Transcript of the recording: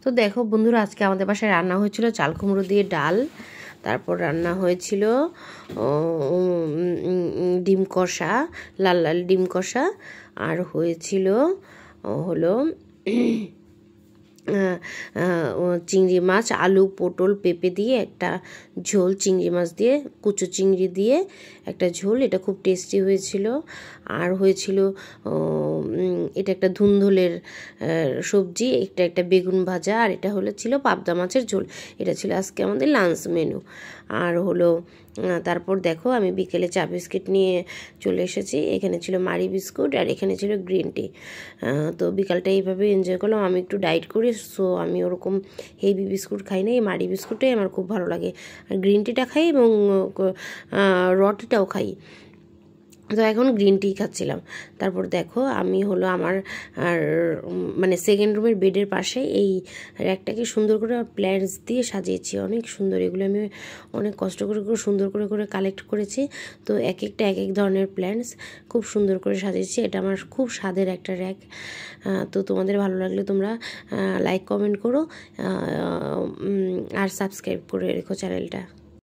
তো দেখো বন্ধুরা, আজকে আমাদের বাসায় রান্না হয়েছিল চাল কুমড়ো দিয়ে ডাল, তারপর রান্না হয়েছিল ডিম কষা, লাল লাল ডিম কষা, আর হয়েছিল হলো চিংড়ি মাছ, আলু, পটল, পেঁপে দিয়ে একটা ঝোল, চিংড়ি মাছ দিয়ে, কুচো চিংড়ি দিয়ে একটা ঝোল, এটা খুব টেস্টি হয়েছিল। আর হয়েছিল এটা একটা ধুন্দুলের সবজি, একটা বেগুন ভাজা, আর এটা ছিল পাবদা মাছের ঝোল। এটা ছিল আজকে আমাদের লাঞ্চ মেনু। আর তারপর দেখো আমি বিকেলে চা বিস্কিট নিয়ে চলে এসেছি। এখানে ছিল মারি বিস্কুট আর এখানে ছিল গ্রিন টি। তো বিকালটা এইভাবে এনজয় করলাম। আমি একটু ডায়েট করি, সো আমি ওরকম হেভি বিস্কুট খাই না, এই মারি বিস্কুটটাই আমার খুব ভালো লাগে। আর গ্রিন টিটা খাই এবং র টিটাও খাই। তো এখন গ্রিন টি খাচ্ছিলাম। তারপর দেখো আমি আমার আর মানে সেকেন্ড রুমের বেডের পাশে এই র্যাকটাকে সুন্দর করে প্ল্যান্টস দিয়ে সাজিয়েছি, অনেক সুন্দর। এগুলো আমি অনেক কষ্ট করে সুন্দর করে কালেক্ট করেছি। তো এক এক ধরনের প্ল্যান্টস খুব সুন্দর করে সাজিয়েছি। এটা আমার খুব স্বাদের একটা র্যাক। তো তোমাদের ভালো লাগলে তোমরা লাইক কমেন্ট করো আর সাবস্ক্রাইব করে রেখো চ্যানেলটা।